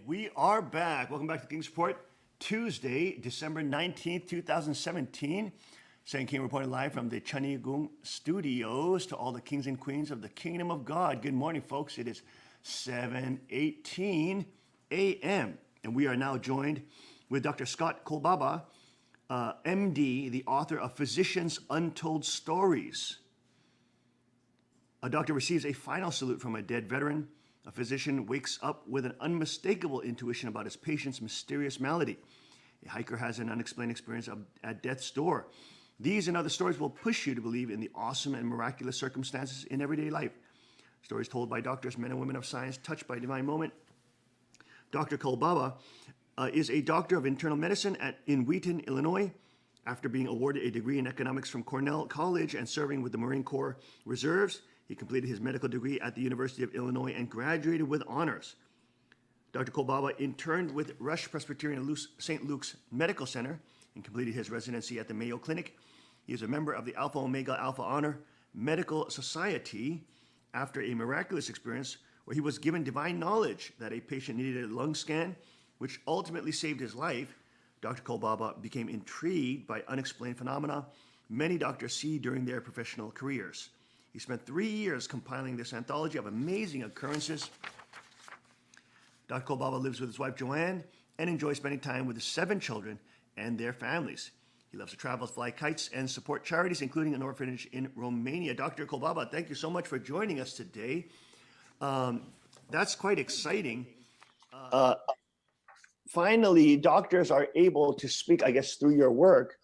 We are back. Welcome back to King's Report, Tuesday, December 19th, 2017. Saying King reporting live from the Chanigung studios to all the kings and queens of the Kingdom of God. Good morning, folks. It is 7:18 a.m. And we are now joined with Dr. Scott Kolbaba, MD, the author of Physicians' Untold Stories. A doctor receives a final salute from a dead veteran. A physician wakes up with an unmistakable intuition about his patient's mysterious malady. A hiker has an unexplained experience at death's door. These and other stories will push you to believe in the awesome and miraculous circumstances in everyday life. Stories told by doctors, men and women of science, touched by a divine moment. Dr. Kolbaba is a doctor of internal medicine in Wheaton, Illinois. After being awarded a degree in economics from Cornell College and serving with the Marine Corps Reserves, he completed his medical degree at the University of Illinois and graduated with honors. Dr. Kolbaba interned with Rush Presbyterian St. Luke's Medical Center and completed his residency at the Mayo Clinic. He is a member of the Alpha Omega Alpha Honor Medical Society after a miraculous experience where he was given divine knowledge that a patient needed a lung scan, which ultimately saved his life. Dr. Kolbaba became intrigued by unexplained phenomena many doctors see during their professional careers. He spent 3 years compiling this anthology of amazing occurrences. Dr. Kolbaba lives with his wife, Joanne, and enjoys spending time with his 7 children and their families. He loves to travel, fly kites, and support charities, including an orphanage in Romania. Dr. Kolbaba, thank you so much for joining us today. That's quite exciting. Finally, doctors are able to speak, I guess, through your work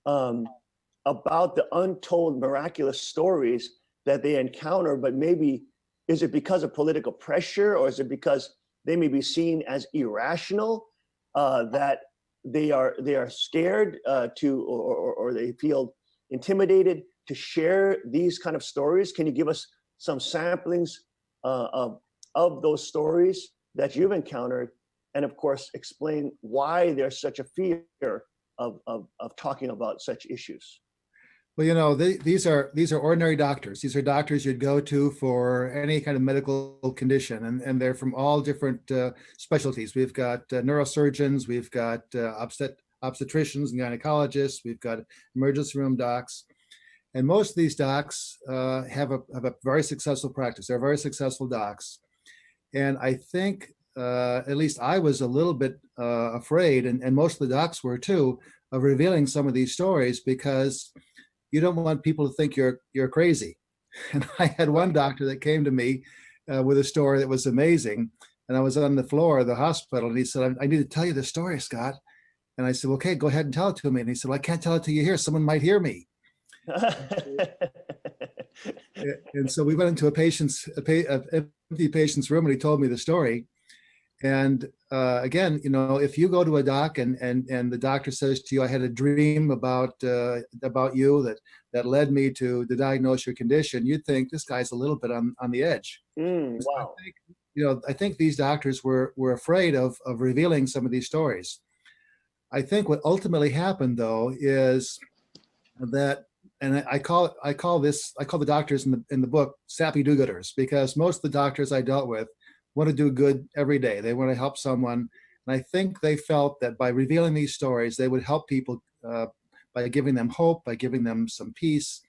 about the untold miraculous stories that they encounter, but maybe is it because of political pressure, or is it because they may be seen as irrational, that they are scared or they feel intimidated to share these kind of stories? Can you give us some samplings of those stories that you've encountered, and of course explain why there's such a fear of talking about such issues? Well, you know, these are ordinary doctors. These are doctors you'd go to for any kind of medical condition, and they're from all different specialties. We've got neurosurgeons, we've got obstetricians and gynecologists, we've got emergency room docs, and most of these docs have a very successful practice. They're very successful docs, and I think at least I was a little bit afraid, and most of the docs were too, of revealing some of these stories because you don't want people to think you're crazy. And I had one doctor that came to me with a story that was amazing. And I was on the floor of the hospital, and he said, I need to tell you the story, Scott. And I said, okay, go ahead and tell it to me. And he said, well, I can't tell it to you here. Someone might hear me. And so we went into an empty patient's room, and he told me the story. And again, you know, if you go to a doc and the doctor says to you, I had a dream about you that led me to diagnose your condition, you'd think this guy's a little bit on the edge. Wow. So I think these doctors were afraid of revealing some of these stories. I think what ultimately happened, though, is that, and I call the doctors in the book sappy do-gooders, because most of the doctors I dealt with want to do good every day. They want to help someone. And I think they felt that by revealing these stories, they would help people by giving them hope, by giving them some peace.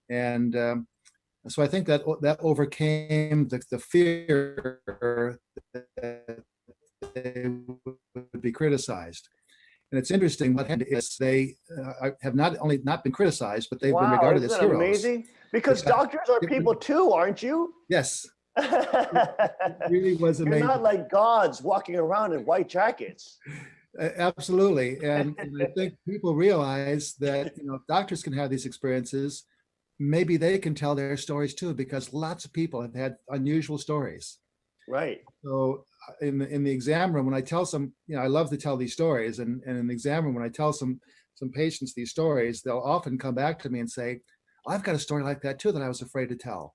And so I think that overcame the fear that they would be criticized. And it's interesting what happened is they have not only not been criticized, but they've been regarded as heroes. Amazing? Because doctors are people too, aren't you? Yes. It really was amazing. You're not like gods walking around in white jackets. Absolutely. And I think people realize that, you know, if doctors can have these experiences, maybe they can tell their stories too, because lots of people have had unusual stories. Right. So in the exam room, when I tell some, you know, I love to tell these stories, and in the exam room, when I tell some patients these stories, they'll often come back to me and say, I've got a story like that too that I was afraid to tell.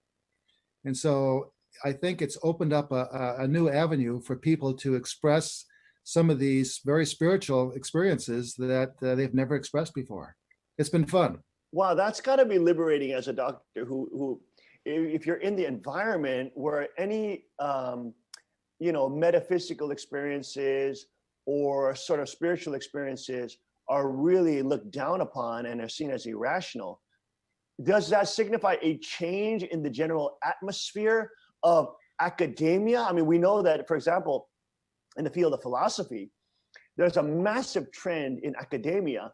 And so I think it's opened up a new avenue for people to express some of these very spiritual experiences that they've never expressed before. It's been fun. Wow, that's got to be liberating as a doctor who if you're in the environment where any metaphysical experiences or sort of spiritual experiences are really looked down upon and are seen as irrational. Does that signify a change in the general atmosphere of academia? I mean, we know that, for example, in the field of philosophy, there's a massive trend in academia,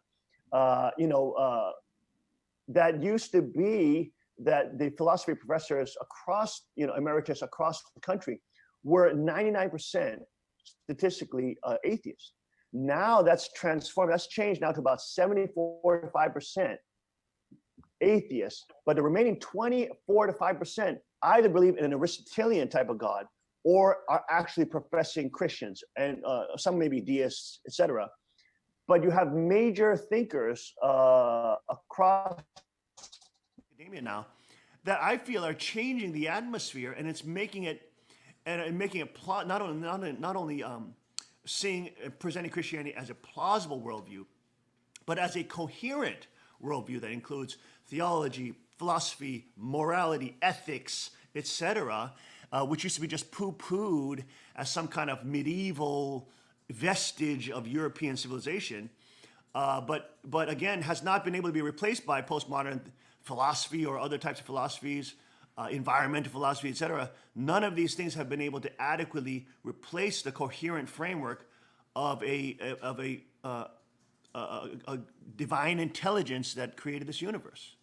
that used to be that the philosophy professors across, emeritus across the country were 99% statistically atheists. Now that's transformed, that's changed now to about 74 to 5% atheists, but the remaining 24 to 5% either believe in an Aristotelian type of God or are actually professing Christians, and some may be deists, etc. But you have major thinkers across academia now that I feel are changing the atmosphere, and it's making it not only presenting Christianity as a plausible worldview, but as a coherent worldview that includes theology, philosophy, morality, ethics, etc., which used to be just poo-pooed as some kind of medieval vestige of European civilization, but again has not been able to be replaced by postmodern philosophy or other types of philosophies, environmental philosophy, etc. None of these things have been able to adequately replace the coherent framework of a divine intelligence that created this universe.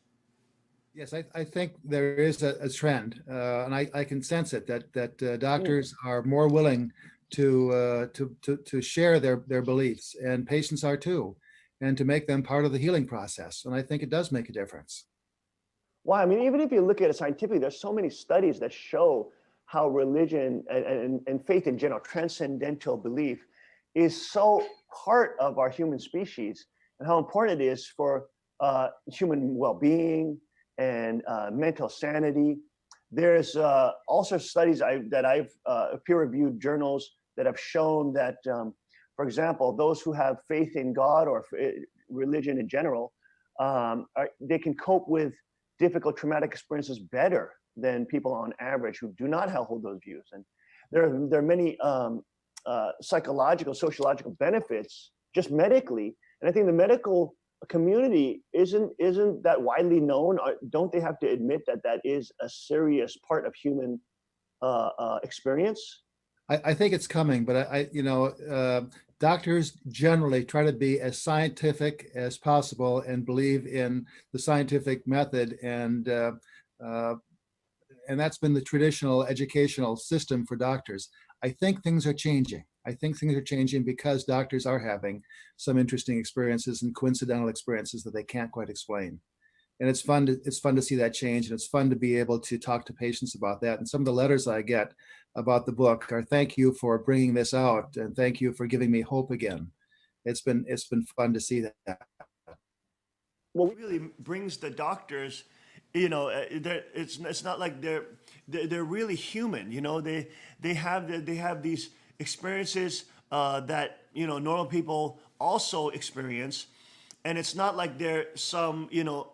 Yes, I think there is a trend, and I can sense it that doctors are more willing to share their beliefs, and patients are too, and to make them part of the healing process. And I think it does make a difference. Well, I mean, even if you look at it scientifically, there's so many studies that show how religion and faith in general, transcendental belief, is so part of our human species, and how important it is for human well-being and mental sanity. There's also studies that I've peer-reviewed journals that have shown that, for example, those who have faith in God or religion in general, they can cope with difficult traumatic experiences better than people on average who do not hold those views. And there are many psychological, sociological benefits just medically. And I think the medical community isn't that widely known. Don't they have to admit that that is a serious part of human experience? I think it's coming, but doctors generally try to be as scientific as possible and believe in the scientific method, and that's been the traditional educational system for doctors. I think things are changing. I think things are changing because doctors are having some interesting experiences and coincidental experiences that they can't quite explain. And it's fun to see that change, and it's fun to be able to talk to patients about that. And some of the letters I get about the book are thank you for bringing this out, and thank you for giving me hope again. It's been fun to see that. Well, it really brings the doctors, it's not like they're really human. They have these experiences that normal people also experience. And it's not like they're some,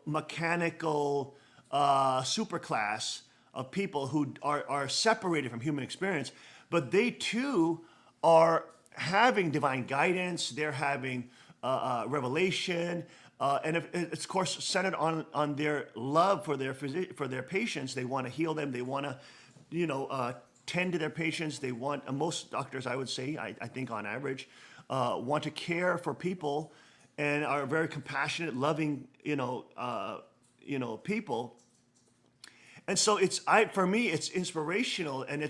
mechanical superclass of people who are separated from human experience, but they too are having divine guidance. They're having revelation, and it's of course centered on their love for their patients. They want to heal them. They want to, tend to their patients. They want most doctors, I would say, I think on average, want to care for people and are very compassionate, loving, people. And so for me, it's inspirational, and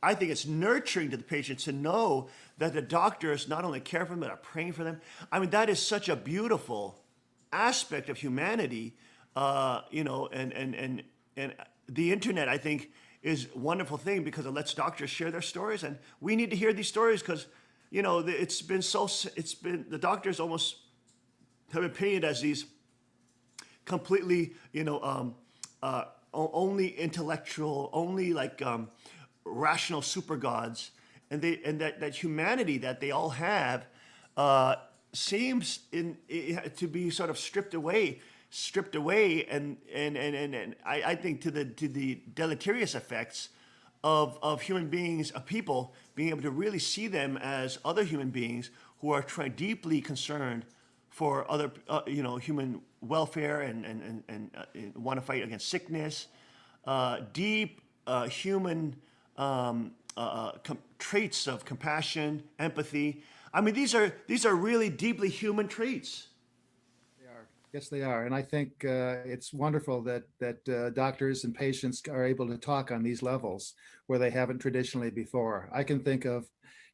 I think it's nurturing to the patients to know that the doctors not only care for them, but are praying for them. I mean, that is such a beautiful aspect of humanity, and the internet, I think, is a wonderful thing because it lets doctors share their stories, and we need to hear these stories because the doctors almost have been painted as these completely, only intellectual, only like rational super gods, and that humanity that they all have seems to be sort of stripped away, and I think to the deleterious effects of human beings, of people, being able to really see them as other human beings who are deeply concerned for other, human welfare and want to fight against sickness, deep human traits of compassion, empathy. I mean, these are really deeply human traits. They are. Yes, they are. And I think it's wonderful that doctors and patients are able to talk on these levels where they haven't traditionally before. I can think of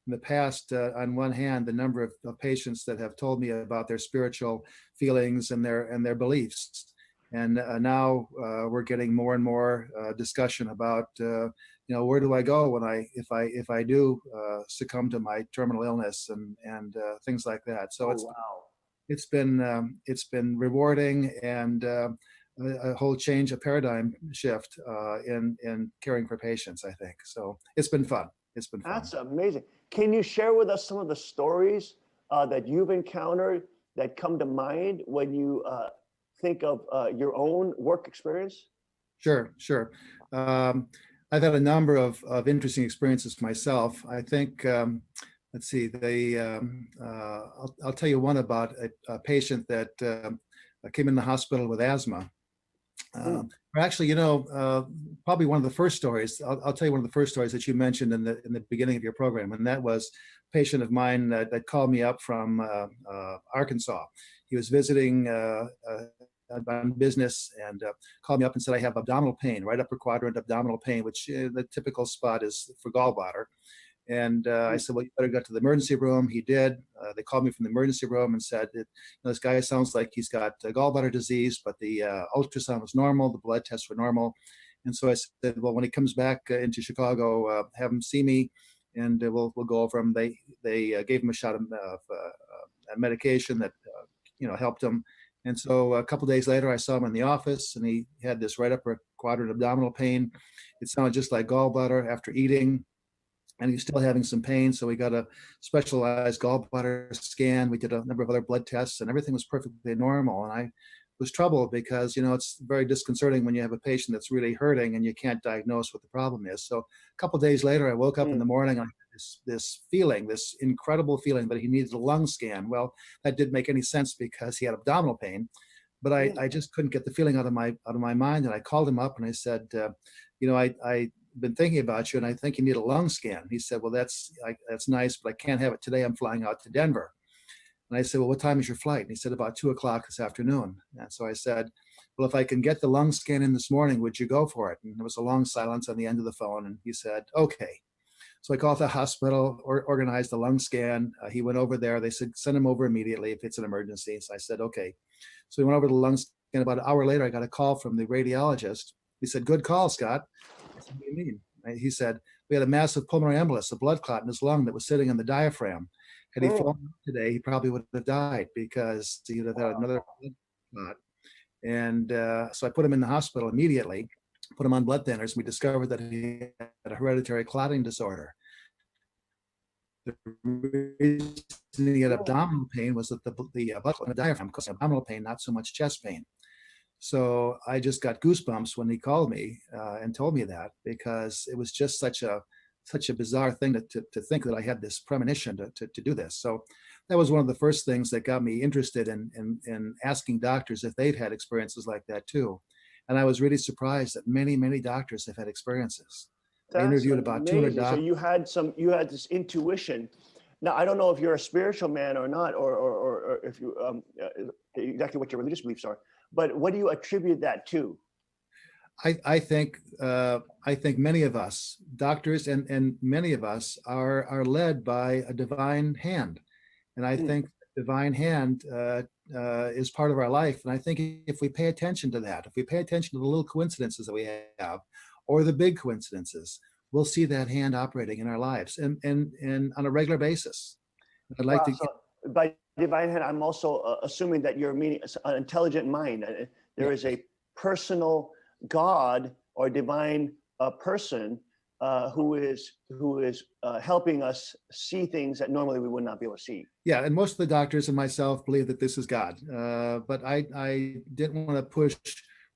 in the past, on one hand, the number of patients that have told me about their spiritual feelings and their beliefs. And now we're getting more and more discussion about, where do I go when if I do succumb to my terminal illness and things like that. So Oh, wow. it's been rewarding and a whole change, a paradigm shift in caring for patients, I think. So it's been fun. It's been fun. That's amazing. Can you share with us some of the stories that you've encountered that come to mind when you think of your own work experience? Sure, sure. I've had a number of interesting experiences myself. I think, let's see, I'll tell you one about a patient that came in the hospital with asthma. Or actually, probably one of the first stories. I'll tell you one of the first stories that you mentioned in the beginning of your program, and that was a patient of mine that called me up from Arkansas. He was visiting on business and called me up and said, I have abdominal pain, right upper quadrant abdominal pain, which the typical spot is for gallbladder. And I said, well, you better go to the emergency room. He did. They called me from the emergency room and said, this guy sounds like he's got gallbladder disease, but the ultrasound was normal. The blood tests were normal. And so I said, well, when he comes back into Chicago, have him see me and we'll go over him. They gave him a shot of medication that, helped him. And so a couple of days later, I saw him in the office and he had this right upper quadrant abdominal pain. It sounded just like gallbladder after eating. And he's still having some pain. So we got a specialized gallbladder scan. We did a number of other blood tests and everything was perfectly normal. And I was troubled because, it's very disconcerting when you have a patient that's really hurting and you can't diagnose what the problem is. So a couple of days later, I woke up in the morning and I had this feeling, this incredible feeling that he needed a lung scan. Well, that didn't make any sense because he had abdominal pain, but I just couldn't get the feeling out of my mind. And I called him up and I said, I been thinking about you and I think you need a lung scan. He said, well, that's nice, but I can't have it today. I'm flying out to Denver. And I said, well, what time is your flight? And he said, about 2:00 this afternoon. And so I said, well, if I can get the lung scan in this morning, would you go for it? And there was a long silence on the end of the phone. And he said, okay. So I called the hospital, organized the lung scan. He went over there. They said, send him over immediately if it's an emergency. So I said, okay. So he went over to the lung scan. About an hour later, I got a call from the radiologist. He said, good call, Scott. I said, what do you mean? He said, we had a massive pulmonary embolus, a blood clot in his lung that was sitting in the diaphragm. Had he flown today, he probably would have died because he would have had another blood clot. And so I put him in the hospital immediately, put him on blood thinners. We discovered that he had a hereditary clotting disorder. The reason he had abdominal pain was that the blood clot in the diaphragm caused abdominal pain, not so much chest pain. So I just got goosebumps when he called me and told me that, because it was just such a bizarre thing to think that I had this premonition to do this. So that was one of the first things that got me interested in asking doctors if they've had experiences like that too. And I was really surprised that many, many doctors have had experiences. I interviewed about 200 doctors. So you had this intuition. Now, I don't know if you're a spiritual man or not, or if you exactly what your religious beliefs are. But what do you attribute that to? I think many of us, doctors and many of us, are led by a divine hand, and I think divine hand is part of our life. And I think if we pay attention to that, if we pay attention to the little coincidences that we have, or the big coincidences, we'll see that hand operating in our lives and on a regular basis. I'd like to. So by divine hand, I'm also assuming that you're meaning an intelligent mind. There is a personal God or divine person who is helping us see things that normally we would not be able to see. Yeah, and most of the doctors and myself believe that this is God, but I didn't want to push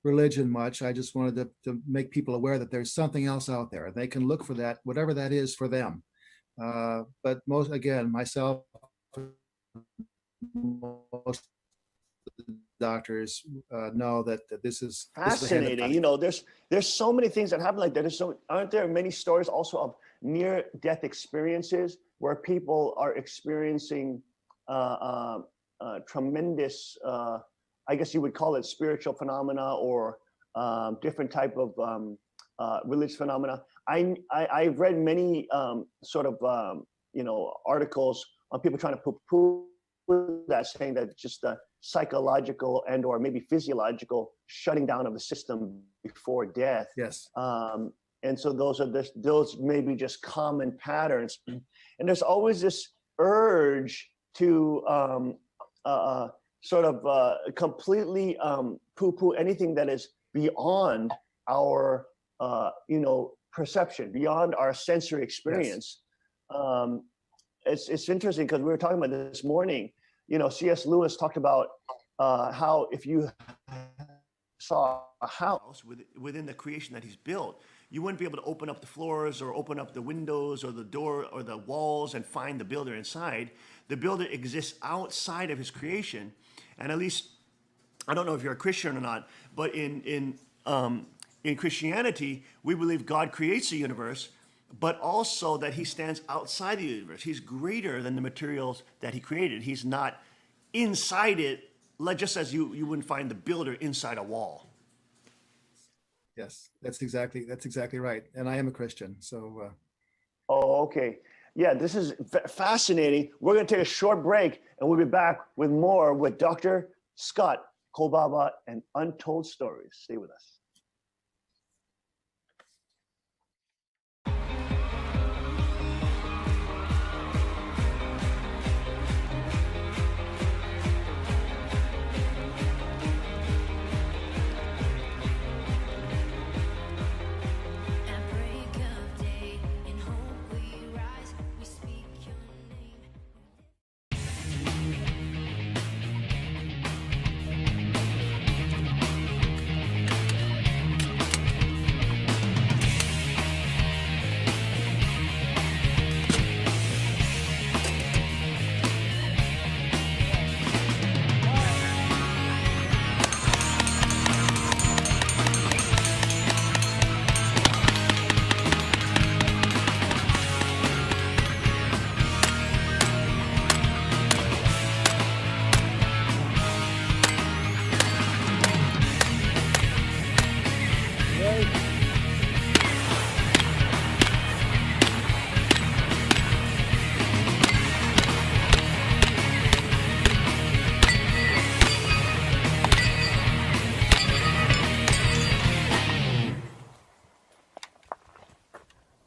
religion much. I just wanted to make people aware that there's something else out there. They can look for that, whatever that is for them. But myself, most doctors know that this is the hand of Fascinating. God. You know, there's so many things that happen like that. Aren't there many stories also of near-death experiences where people are experiencing tremendous, I guess you would call it spiritual phenomena or different type of religious phenomena. I've read many articles on people trying to poo-poo that, saying that just psychological and or maybe physiological shutting down of the system before death. Yes. And so those may be just common patterns. And there's always this urge to completely poo-poo anything that is beyond our perception, beyond our sensory experience. Yes. It's interesting because we were talking about this morning. C.S. Lewis talked about how if you saw a house within the creation that he's built, you wouldn't be able to open up the floors or open up the windows or the door or the walls and find the builder inside. The builder exists outside of his creation. And at least, I don't know if you're a Christian or not, but in Christianity, we believe God creates the universe, but also that he stands outside the universe. He's greater than the materials that he created. He's not inside it, just as you wouldn't find the builder inside a wall. Yes, that's exactly right. And I am a Christian, so. Oh, okay. Yeah, this is fascinating. We're going to take a short break, and we'll be back with more with Dr. Scott Kolbaba and Untold Stories. Stay with us.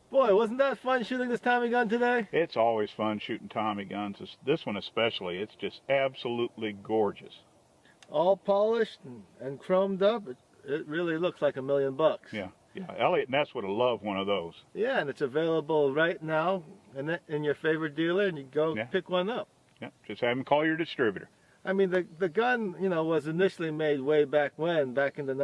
Boy, wasn't that fun shooting this Tommy gun today? It's always fun shooting Tommy guns. This one especially. It's just absolutely gorgeous. All polished and chromed up. It really looks like $1 million. Yeah. Elliot Ness would have loved one of those. Yeah, and it's available right now in your favorite dealer, and you go pick one up. Yeah. Just have him call your distributor. I mean, the gun, was initially made way back when, back in the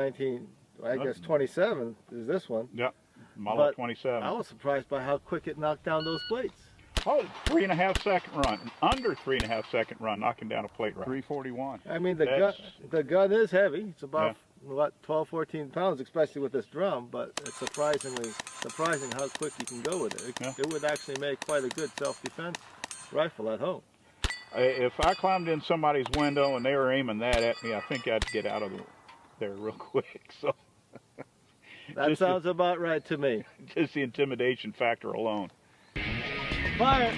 27 is this one. Yeah. Model 27. I was surprised by how quick it knocked down those plates. Oh, 3.5 second run. Under 3.5 second run, knocking down a plate run. 341. I mean, the gun is heavy. It's about, 12, 14 pounds, especially with this drum, but it's surprising how quick you can go with it. It would actually make quite a good self-defense rifle at home. If I climbed in somebody's window and they were aiming that at me, I think I'd get out of there real quick. So. That sounds about right to me. Just the intimidation factor alone. Fire!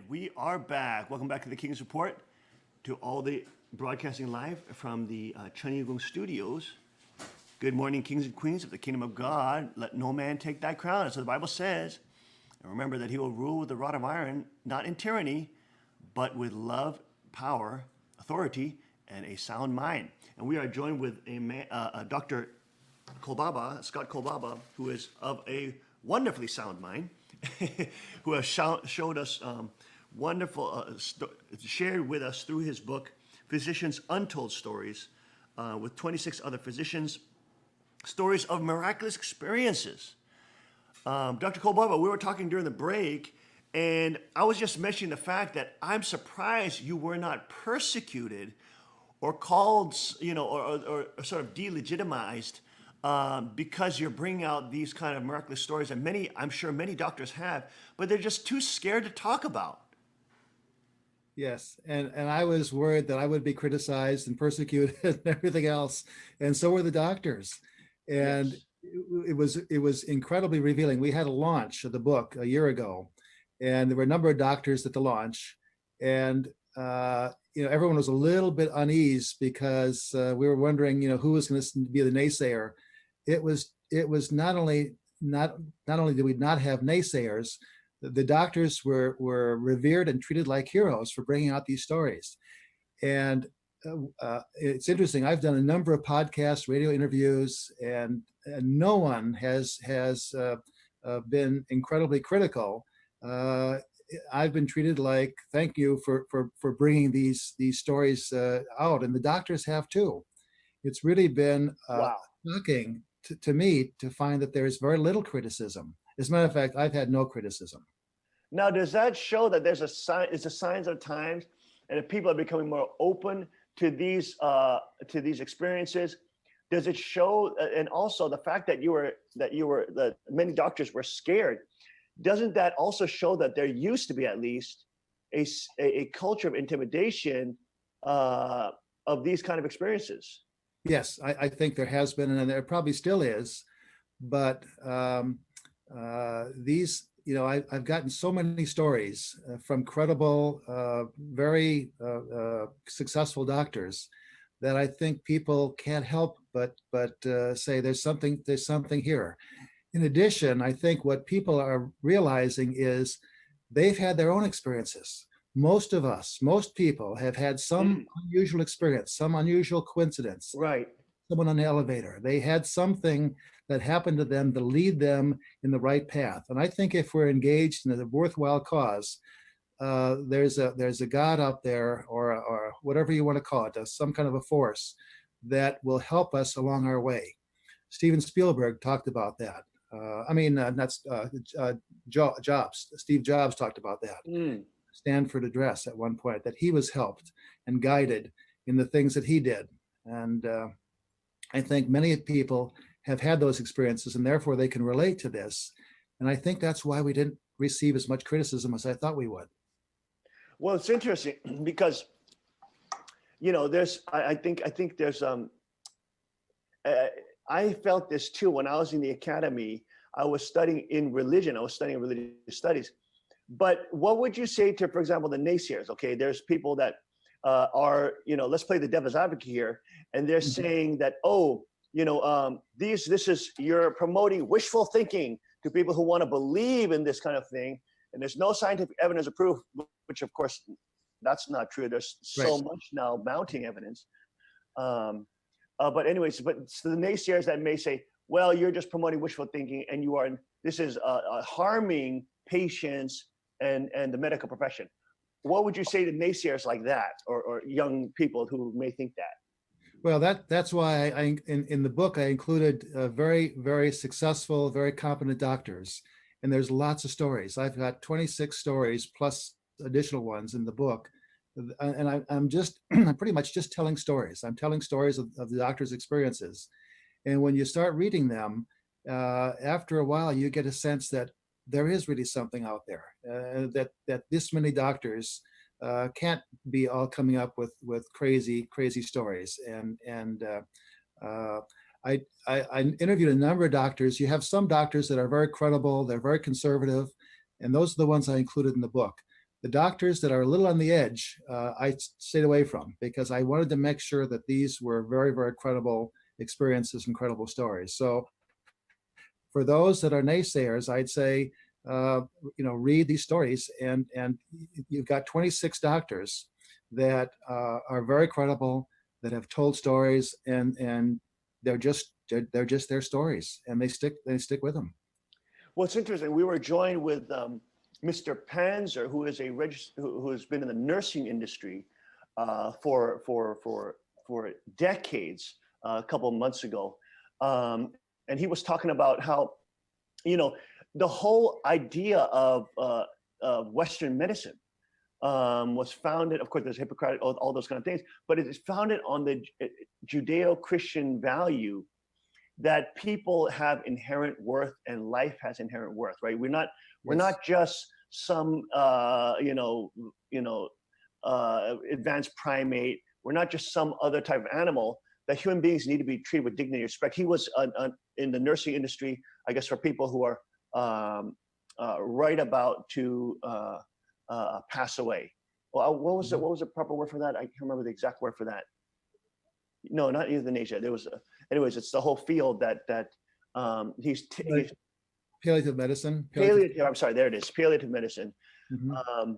We are back. Welcome back to the King's Report. to all the broadcasting live from the Cheonggyegung studios. Good morning, kings and queens of the kingdom of God. Let no man take thy crown, as the Bible says. And remember that he will rule with the rod of iron, not in tyranny, but with love, power, authority, and a sound mind. And we are joined with Dr. Kolbaba, Scott Kolbaba, who is of a wonderfully sound mind, who has showed us shared with us through his book, Physicians' Untold Stories, with 26 other physicians, stories of miraculous experiences. Dr. Kolbaba, we were talking during the break, and I was just mentioning the fact that I'm surprised you were not persecuted or called, or sort of delegitimized because you're bringing out these kind of miraculous stories, and I'm sure many doctors have, but they're just too scared to talk about. Yes, and I was worried that I would be criticized and persecuted and everything else, and so were the doctors. And Yes. it was incredibly revealing. We had a launch of the book a year ago, and there were a number of doctors at the launch, and everyone was a little bit uneasy because we were wondering, who was going to be the naysayer. It was not only did we not have naysayers, the doctors were revered and treated like heroes for bringing out these stories. And it's interesting. I've done a number of podcasts, radio interviews, and no one has been incredibly critical. I've been treated like, thank you for bringing these stories out, and the doctors have too. It's really been Wow. shocking to me to find that there's very little criticism. As a matter of fact, I've had no criticism. Now, does that show that there's a sign? It's a signs of times, and if people are becoming more open to these experiences? Does it show? And also the fact that that many doctors were scared. Doesn't that also show that there used to be at least a culture of intimidation of these kind of experiences? Yes, I think there has been, and there probably still is. But these, I've gotten so many stories from credible, very successful doctors that I think people can't help but say there's something here. In addition, I think what people are realizing is they've had their own experiences. Most people have had some unusual experience, some unusual coincidence. Right. Someone on an elevator. They had something that happened to them to lead them in the right path. And I think if we're engaged in a worthwhile cause, there's a God out there, or whatever you want to call it, some kind of a force that will help us along our way. Steven Spielberg talked about that. Jobs. Steve Jobs talked about that. Stanford address at one point, that he was helped and guided in the things that he did. And I think many people have had those experiences, and therefore they can relate to this. And I think that's why we didn't receive as much criticism as I thought we would. Well, it's interesting because, I think there's I felt this too when I was in the academy. I was studying in religion. I was studying religious studies. But what would you say to, for example, the naysayers? Okay, there's people that are, let's play the devil's advocate here, and they're saying that, you're promoting wishful thinking to people who want to believe in this kind of thing, and there's no scientific evidence of proof, which of course that's not true. There's so much now mounting evidence. But anyways, so the naysayers that may say, well, you're just promoting wishful thinking, and this is harming patients and the medical profession. What would you say to naysayers like that, or young people who may think that? Well, that's why in the book I included very, very successful, very competent doctors, and there's lots of stories. I've got 26 stories plus additional ones in the book, and I'm pretty much just telling stories. I'm telling stories of the doctor's experiences, and when you start reading them, after a while you get a sense that there is really something out there, that this many doctors can't be all coming up with crazy stories. And I interviewed a number of doctors. You have some doctors that are very credible, they're very conservative, and those are the ones I included in the book. The doctors that are a little on the edge, I stayed away from because I wanted to make sure that these were very, very credible experiences and credible stories. So for those that are naysayers, I'd say, read these stories, and you've got 26 doctors that are very credible, that have told stories, and they're just their stories, and they stick with them. Well, it's interesting. We were joined with Mr. Panzer, who is who has been in the nursing industry for decades. A couple of months ago, and he was talking about how, the whole idea of Western medicine was founded. Of course, there's Hippocratic, all those kind of things, but it is founded on the Judeo-Christian value that people have inherent worth and life has inherent worth, right? We're not just some advanced primate. We're not just some other type of animal. That human beings need to be treated with dignity and respect. He was in the nursing industry, I guess, for people who are right about to pass away. Well, what was the proper word for that? I can't remember the exact word for that. No, not euthanasia. There was, anyways, it's the whole field that he's Palliative medicine. palliative. I'm sorry, there it is, palliative medicine. Mhm.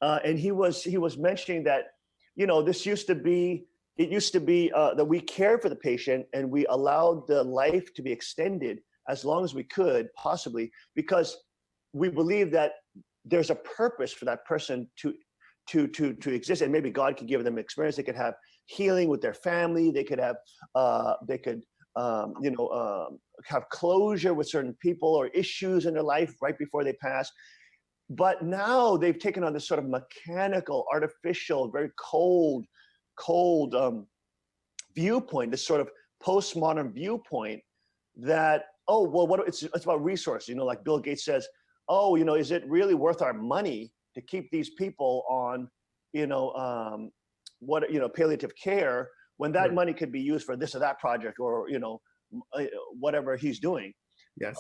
And he was mentioning that, this used to be that we cared for the patient and we allowed the life to be extended as long as we could possibly, because we believe that there's a purpose for that person to exist, and maybe God could give them experience. They could have healing with their family. They could have have closure with certain people or issues in their life right before they pass. But now they've taken on this sort of mechanical, artificial, very cold viewpoint, this sort of postmodern viewpoint that, it's about resources. Like Bill Gates says, is it really worth our money to keep these people on, palliative care when that money could be used for this or that project, or, whatever he's doing. Yes.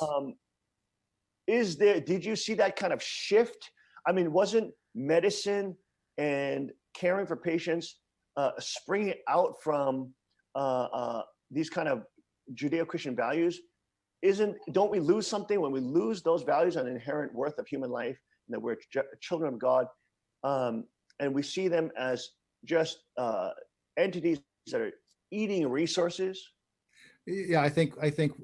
Did you see that kind of shift? I mean, wasn't medicine and caring for patients springing out from these kind of Judeo-Christian values? Don't we lose something when we lose those values on inherent worth of human life, and that we're children of God, and we see them as just entities that are eating resources? Yeah, I think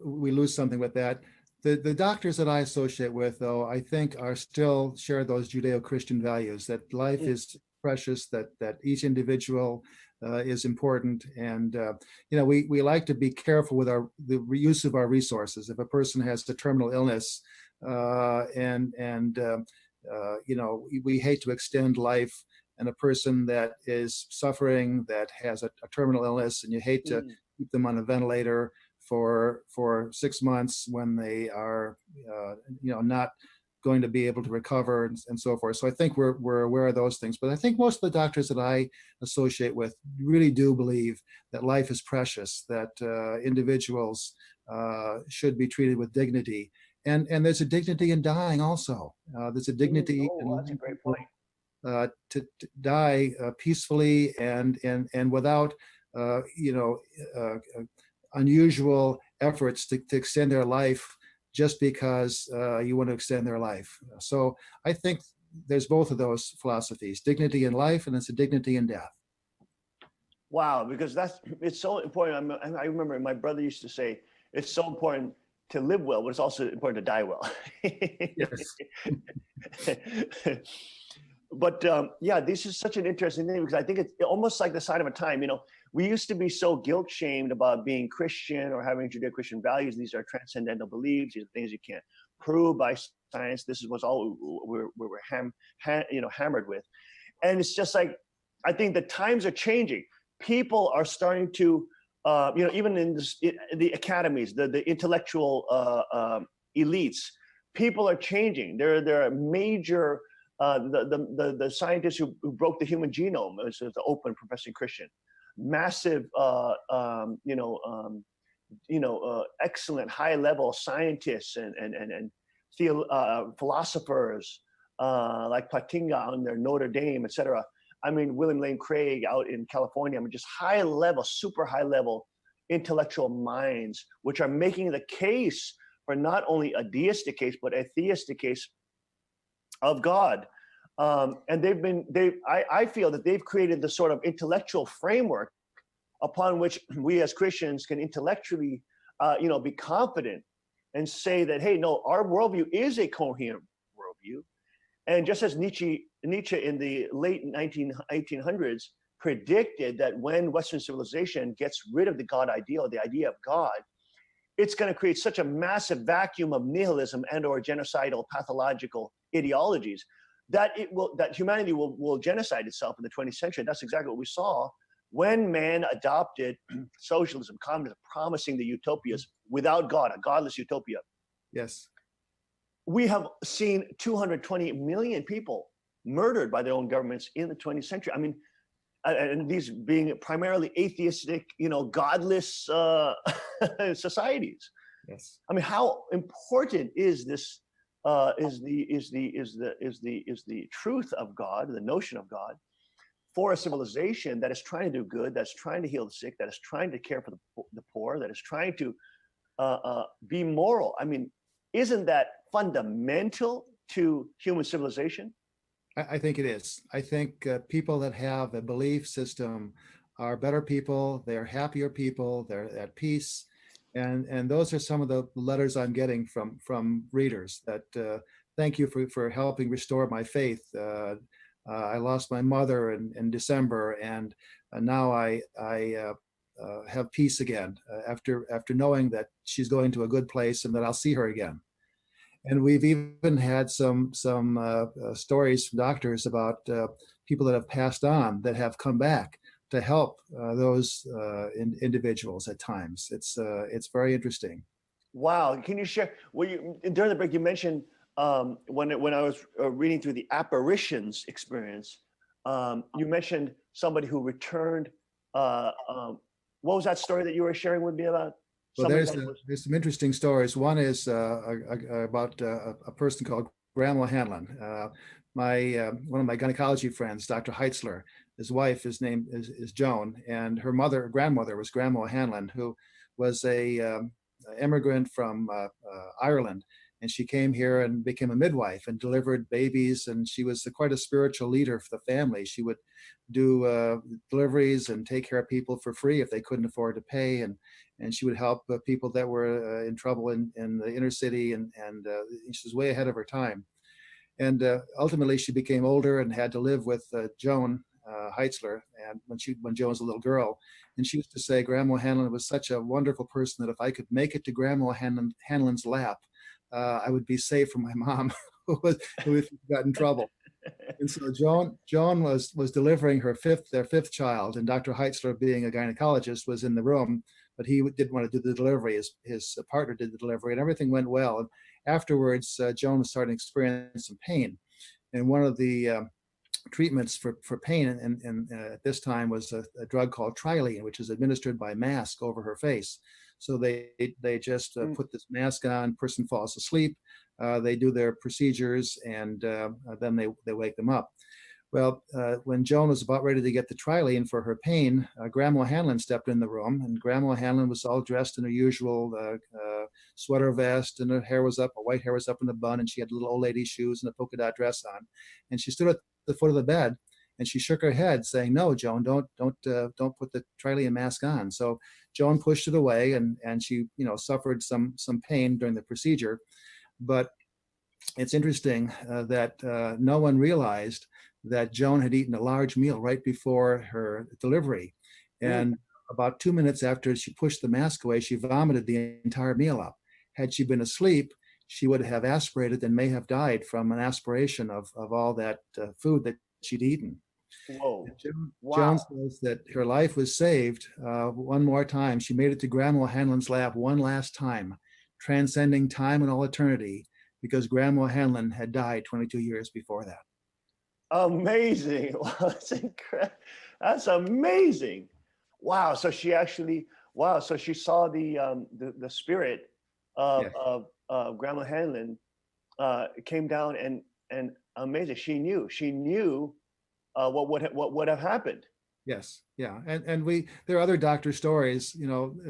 we lose something with that. The doctors that I associate with, though, I think are still share those Judeo-Christian values, that life is precious, that each individual is important, and we like to be careful with the use of our resources. If a person has a terminal illness, we hate to extend life, and a person that is suffering, that has a terminal illness, and you hate to keep them on a ventilator for 6 months when they are not going to be able to recover, and so forth. So I think we're aware of those things. But I think most of the doctors that I associate with really do believe that life is precious, that individuals should be treated with dignity. And there's a dignity in dying also. There's a dignity that's a great point. To die peacefully and without unusual efforts to extend their life just because you want to extend their life. So I think there's both of those philosophies: dignity in life, and there's a dignity in death. Wow, because it's so important. I remember my brother used to say, it's so important to live well, but it's also important to die well. Yes. But this is such an interesting thing, because I think it's almost like the sign of a time. We used to be so guilt shamed about being Christian or having Judeo-Christian values. These are transcendental beliefs. These are things you can't prove by science. This is what's all we're hammered with. And it's just like, I think the times are changing. People are starting to, even in the academies, the intellectual elites, people are changing. There are major, the scientists who broke the human genome, as the open professing Christian, massive, excellent high level scientists and philosophers, like Platinga on their Notre Dame, etc. I mean, William Lane Craig out in California. I mean, just high level, super high level intellectual minds, which are making the case for not only a deistic case, but a theistic case of God. And I feel that they've created the sort of intellectual framework upon which we as Christians can intellectually, be confident and say that, hey, no, our worldview is a coherent worldview. And just as Nietzsche in the late 1800s predicted that when Western civilization gets rid of the God ideal, the idea of God, it's going to create such a massive vacuum of nihilism and or genocidal pathological ideologies that humanity will genocide itself in the 20th century. That's exactly what we saw when man adopted socialism, communism, promising the utopias without God, a godless utopia. Yes. We have seen 220 million people murdered by their own governments in the 20th century. I mean, and these being primarily atheistic, godless societies. Yes. I mean, how important is this? Is the truth of God, the notion of God, for a civilization that is trying to do good, that's trying to heal the sick, that is trying to care for the poor, that is trying to be moral? I mean, isn't that fundamental to human civilization? I think it is. I think people that have a belief system are better people. They're happier people. They're at peace. And those are some of the letters I'm getting from readers that thank you for helping restore my faith. I lost my mother in December, and now I have peace again after knowing that she's going to a good place and that I'll see her again. And we've even had some stories from doctors about people that have passed on that have come back to help those individuals at times. It's very interesting. Wow. Can you share? Well, during the break, you mentioned when I was reading through the apparitions experience, you mentioned somebody who returned. What was that story that you were sharing with me about? Well, there's some interesting stories. One is about a person called Grandma Hanlon. One of my gynecology friends, Dr. Heitzler, his wife, his name is Joan, and her grandmother was Grandma Hanlon, who was a immigrant from Ireland, and she came here and became a midwife and delivered babies, and she was quite a spiritual leader for the family. She would do deliveries and take care of people for free if they couldn't afford to pay, and she would help people that were in trouble in the inner city, and she was way ahead of her time. And ultimately, she became older and had to live with Joan Heitzler, and when Joan was a little girl, and she used to say Grandma Hanlon was such a wonderful person that if I could make it to Grandma Hanlon's lap, I would be safe from my mom, who got in trouble. And so Joan was delivering their fifth child, and Dr. Heitzler, being a gynecologist, was in the room, but he didn't want to do the delivery. His partner did the delivery, and everything went well. And afterwards, Joan was starting to experience some pain, and one of the treatments for pain and at this time was a drug called Trilene, which is administered by mask over her face. So they just put this mask on, person falls asleep, they do their procedures, and then they wake them up. Well, when Joan was about ready to get the Trilene for her pain, Grandma Hanlon stepped in the room, and Grandma Hanlon was all dressed in her usual sweater vest, and her hair was up, her white hair was up in the bun, and she had little old lady shoes and a polka dot dress on. And she stood at the foot of the bed, and she shook her head, saying, "No, Joan, don't put the Trilene mask on." So Joan pushed it away, and she suffered some pain during the procedure. But it's interesting that no one realized that Joan had eaten a large meal right before her delivery. And about 2 minutes after she pushed the mask away, she vomited the entire meal up. Had she been asleep, she would have aspirated and may have died from an aspiration of all that food that she'd eaten. Whoa. Wow. Joan says that her life was saved one more time. She made it to Grandma Hanlon's lap one last time, transcending time and all eternity, because Grandma Hanlon had died 22 years before that. Amazing. Wow, that's incredible. That's amazing. Wow. So she actually, so she saw the spirit of Grandma Hanlon came down, and and amazing. She knew what would have happened. Yes, yeah, and there are other doctor stories,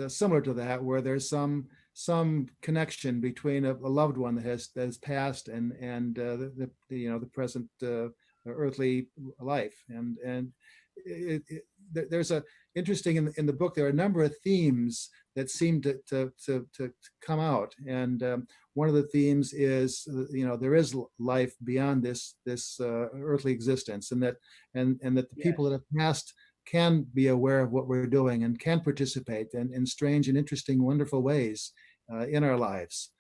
similar to that, where there's some connection between a loved one that has passed and the present earthly life, and there's a interesting in the book. There are a number of themes that seem to come out, and one of the themes is there is life beyond this earthly existence, and that the people that have passed can be aware of what we're doing and can participate in strange and interesting, wonderful ways in our lives.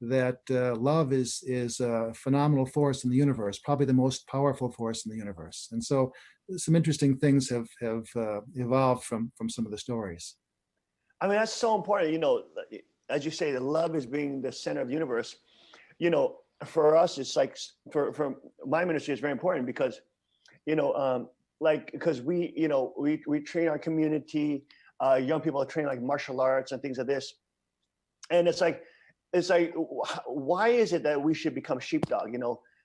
That love is a phenomenal force in the universe, probably the most powerful force in the universe. And so some interesting things have evolved from some of the stories. I mean, that's so important. As you say, the love is being the center of the universe. For us, it's like for my ministry, it's very important because, because we train our community, young people are trained like martial arts and things like this, and it's like, why is it that we should become sheepdog?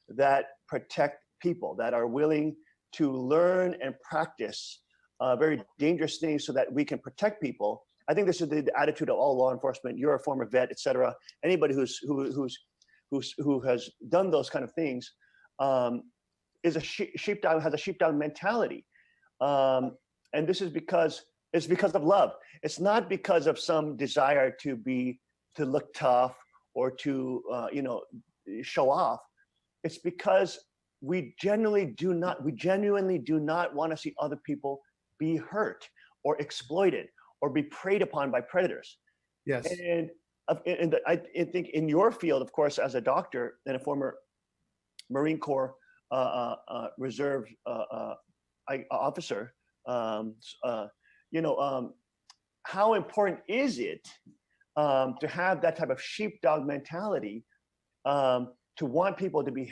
That protect people, that are willing to learn and practice very dangerous things so that we can protect people. I think this is the attitude of all law enforcement. You're a former vet, et cetera. Anybody who has done those kind of things is a sheepdog, has a sheepdog mentality. And this is because of love. It's not because of some desire to look tough or to show off. It's because we genuinely do not want to see other people be hurt or exploited or be preyed upon by predators. Yes. And I think in your field, of course, as a doctor and a former Marine Corps reserve officer, how important is it to have that type of sheepdog mentality, to want people to be,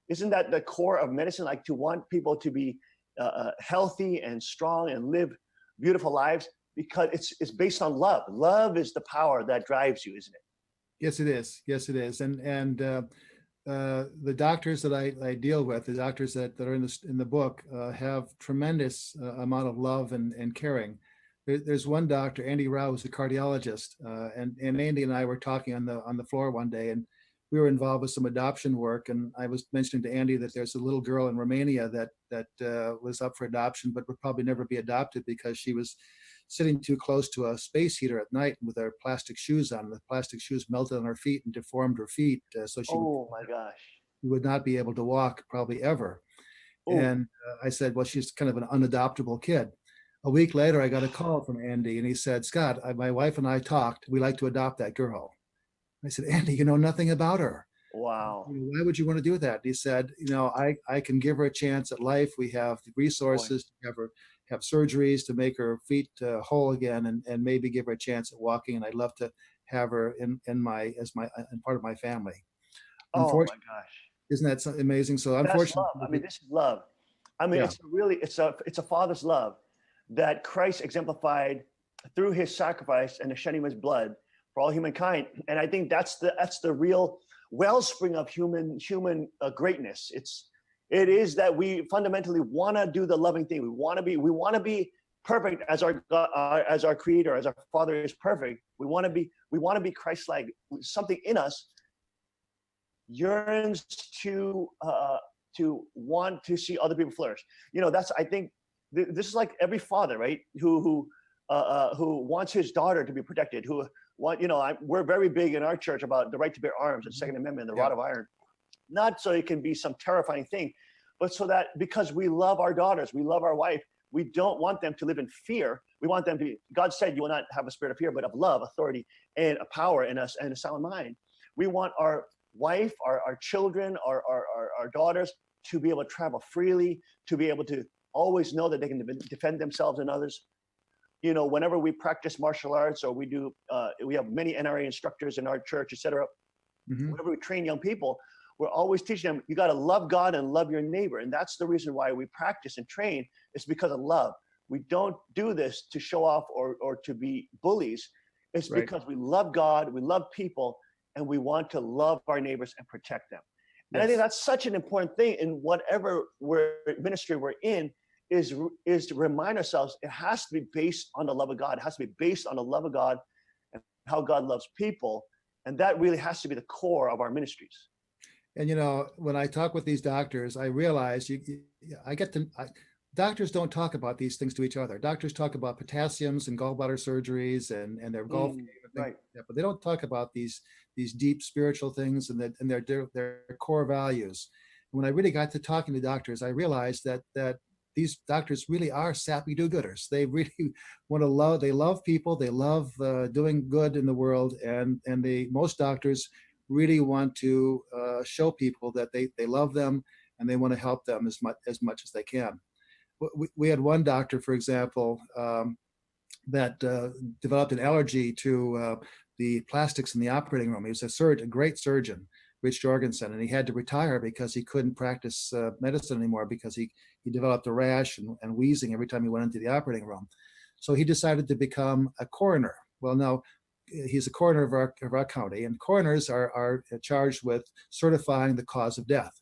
isn't that the core of medicine? Like to want people to be healthy and strong and live beautiful lives, because it's based on love. Love is the power that drives you, isn't it? Yes, it is. Yes, it is. And the doctors that I deal with, the doctors that are in the book, have tremendous amount of love and caring. There's one doctor, Andy Rao, who's a cardiologist, and Andy and I were talking on the floor one day, and we were involved with some adoption work, and I was mentioning to Andy that there's a little girl in Romania that was up for adoption, but would probably never be adopted because she was sitting too close to a space heater at night with her plastic shoes on. The plastic shoes melted on her feet and deformed her feet, so she my gosh, would not be able to walk probably ever. Ooh. And I said, well, she's kind of an unadoptable kid. A week later, I got a call from Andy, and he said, Scott, my wife and I talked. We'd like to adopt that girl. I said, Andy, you know nothing about her. Wow. Why would you want to do that? He said, I can give her a chance at life. We have the resources to have surgeries to make her feet whole again, and maybe give her a chance at walking. And I'd love to have her in part of my family. Oh my gosh. Isn't that amazing? So unfortunately, that's love. I mean, this is love. I mean, yeah. It's a father's love that Christ exemplified through his sacrifice and the shedding of his blood for all humankind. And I think that's the real wellspring of human greatness. It is that we fundamentally want to do the loving thing. We want to be perfect as our God, as our Creator, as our Father is perfect. We want to be Christ-like. Something in us yearns to want to see other people flourish. I think this is like every father, right? Who wants his daughter to be protected. We're very big in our church about the right to bear arms, the Second Amendment, the rod of iron. Not so it can be some terrifying thing, but so that because we love our daughters, we love our wife, we don't want them to live in fear. We want them to. God said, "You will not have a spirit of fear, but of love, authority, and a power in us, and a sound mind." We want our wife, our children, our daughters to be able to travel freely, to be able to always know that they can defend themselves and others. Whenever we practice martial arts or we do, we have many NRA instructors in our church, etc. Mm-hmm. Whenever we train young people, we're always teaching them, you got to love God and love your neighbor. And that's the reason why we practice and train. It's because of love. We don't do this to show off or to be bullies. It's because we love God, we love people, and we want to love our neighbors and protect them. And I think Yes. that's such an important thing in whatever ministry we're in, is to remind ourselves it has to be based on the love of God. It has to be based on the love of God and how God loves people. And that really has to be the core of our ministries. And when I talk with these doctors, I realize doctors don't talk about these things to each other. Doctors talk about potassiums and gallbladder surgeries and their golf game and things Right. like that, but they don't talk about these deep spiritual things and their core values. And when I really got to talking to doctors, I realized that these doctors really are sappy do-gooders. They really they love people, they love doing good in the world, and most doctors really want to show people that they love them and they want to help them as much as they can. We had one doctor, for example, that developed an allergy to the plastics in the operating room. He was a great surgeon, Rich Jorgensen, and he had to retire because he couldn't practice medicine anymore because he developed a rash and wheezing every time he went into the operating room. So he decided to become a coroner. Well, now he's a coroner of our county, and coroners are charged with certifying the cause of death.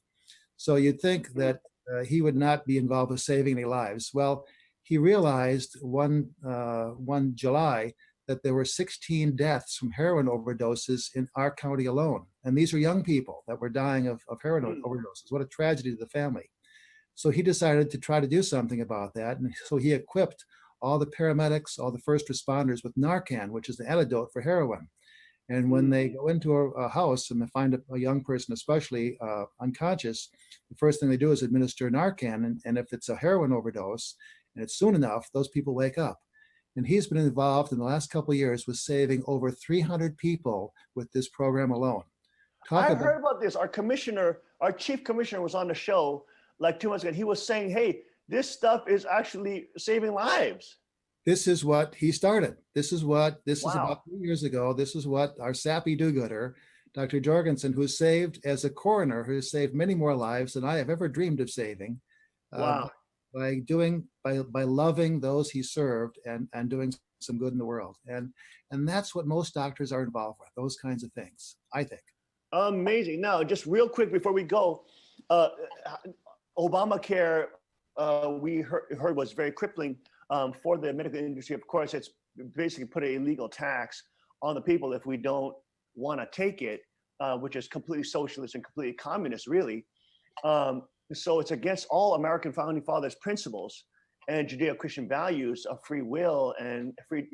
So you'd think that he would not be involved with saving any lives. Well, he realized one July that there were 16 deaths from heroin overdoses in our county alone. And these are young people that were dying of heroin overdoses. What a tragedy to the family. So he decided to try to do something about that. And so he equipped all the paramedics, all the first responders with Narcan, which is the antidote for heroin. And when they go into a house and they find a young person, especially unconscious, the first thing they do is administer Narcan. And if it's a heroin overdose and it's soon enough, those people wake up. And he's been involved in the last couple of years with saving over 300 people with this program alone. I've heard about this. Our chief commissioner was on the show like 2 months ago. And he was saying, hey, this stuff is actually saving lives. This is what he started. This is Wow. about 2 years ago. This is what our sappy do-gooder, Dr. Jorgensen, who saved as a coroner, who saved many more lives than I have ever dreamed of saving. Wow. By loving those he served and doing some good in the world. And that's what most doctors are involved with, those kinds of things, I think. Amazing. Now, just real quick before we go, Obamacare, we heard was very crippling for the medical industry. Of course, it's basically put an illegal tax on the people if we don't want to take it, which is completely socialist and completely communist, really. So it's against all American founding fathers' principles and Judeo-Christian values of free will and free.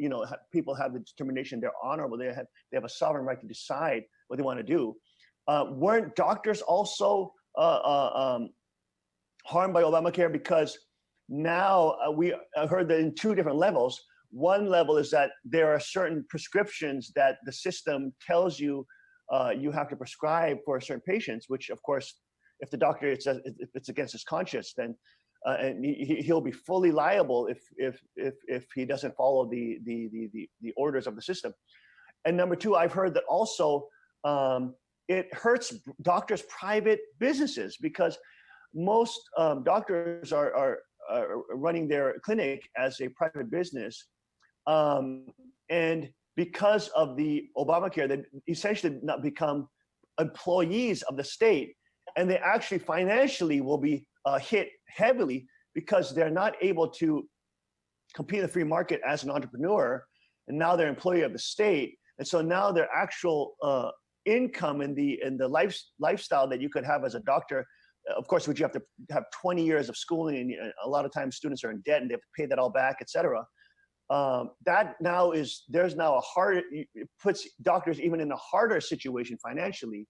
People have the determination; they're honorable. They have a sovereign right to decide what they want to do. Weren't doctors also harmed by Obamacare? Because now we heard that in two different levels. One level is that there are certain prescriptions that the system tells you you have to prescribe for certain patients, which of course, if the doctor if it's against his conscience, then and he'll be fully liable if he doesn't follow the orders of the system. And number two, I've heard that also it hurts doctors' private businesses because most doctors are running their clinic as a private business, and because of the Obamacare, they essentially not become employees of the state, and they actually financially will be hit heavily because they're not able to compete in the free market as an entrepreneur, and now they're employee of the state, and so now their actual income in the lifestyle that you could have as a doctor, of course, which you have to have 20 years of schooling, and a lot of times students are in debt and they have to pay that all back, etc. That now there's now it puts doctors even in a harder situation financially.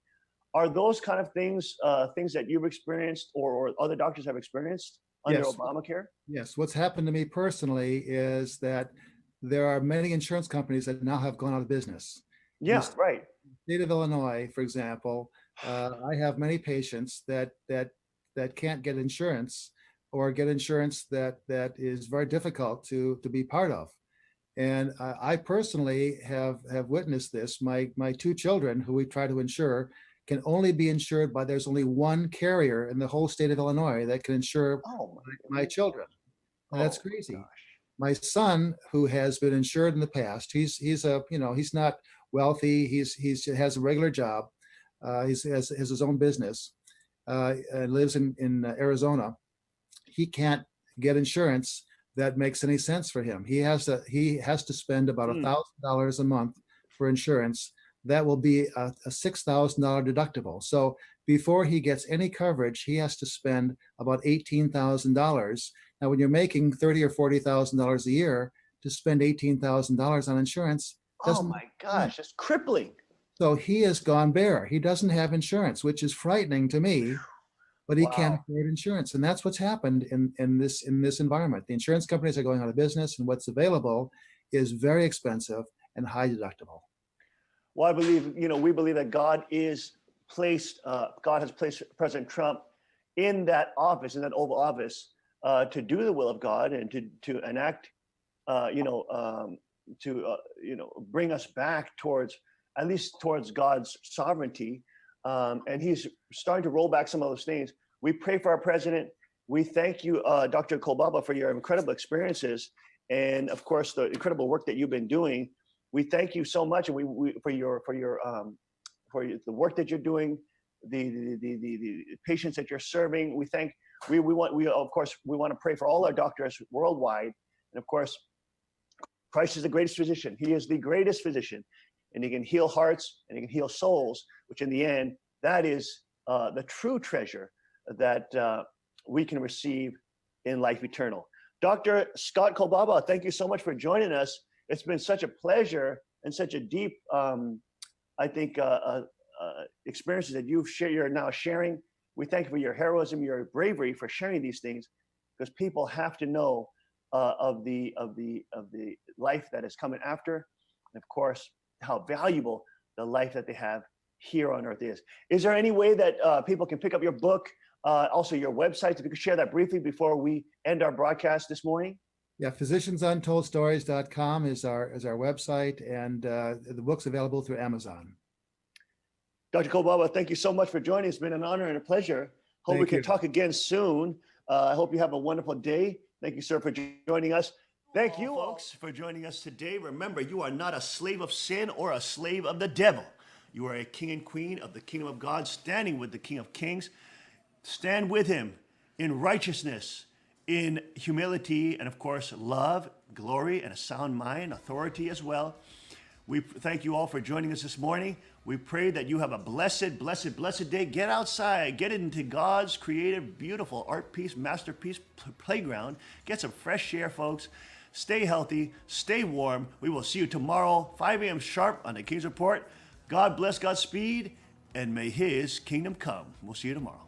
Are those kind of things that you've experienced or other doctors have experienced under Obamacare? Yes. What's happened to me personally is that there are many insurance companies that now have gone out of business. Yes, right. State of Illinois, for example, I have many patients that can't get insurance or get insurance that is very difficult to be part of. And I personally have witnessed this. My two children who we try to insure can only be insured there's only one carrier in the whole state of Illinois that can insure my children. And that's crazy. Gosh. My son, who has been insured in the past, he's not wealthy. He's has a regular job. He has his own business. Lives in Arizona. He can't get insurance that makes any sense for him. He has to spend about $1,000 a month for insurance. That will be a $6,000 deductible. So before he gets any coverage, he has to spend about $18,000. Now, when you're making $30,000 or $40,000 a year, to spend $18,000 on insurance Oh my gosh, that's crippling. So he has gone bare. He doesn't have insurance, which is frightening to me, but he can't afford insurance. And that's what's happened in this environment. The insurance companies are going out of business, and what's available is very expensive and high deductible. Well, I believe, we believe that God has placed President Trump in that office, in that Oval Office, to do the will of God and to enact, bring us back towards God's sovereignty. And he's starting to roll back some of those things. We pray for our president. We thank you, Dr. Kolbaba, for your incredible experiences and, of course, the incredible work that you've been doing. We thank you so much, and we for the work that you're doing, the patients that you're serving. We want to pray for all our doctors worldwide, and of course, Christ is the greatest physician. He is the greatest physician, and he can heal hearts and he can heal souls, which in the end, that is the true treasure that we can receive in life eternal. Dr. Scott Kolbaba, thank you so much for joining us. It's been such a pleasure and such a deep, experiences that you're now sharing. We thank you for your heroism, your bravery for sharing these things, because people have to know of the life that is coming after, and of course, how valuable the life that they have here on earth is. Is there any way that people can pick up your book, also your website, if you could share that briefly before we end our broadcast this morning? Yeah, physiciansuntoldstories.com is our website, and the book's available through Amazon. Dr. Kolbaba, thank you so much for joining. It's been an honor and a pleasure. Hope we can talk again soon. I hope you have a wonderful day. Thank you, sir, for joining us. Thank you, folks, for joining us today. Remember, you are not a slave of sin or a slave of the devil. You are a king and queen of the kingdom of God, standing with the King of Kings. Stand with him in righteousness, in humility, and of course, love, glory, and a sound mind, authority as well. We thank you all for joining us this morning. We pray that you have a blessed, blessed, blessed day. Get outside, get into God's creative, beautiful art piece, masterpiece playground. Get some fresh air, folks. Stay healthy, stay warm. We will see you tomorrow, 5 a.m. sharp on the King's Report. God bless, Godspeed, and may his kingdom come. We'll see you tomorrow.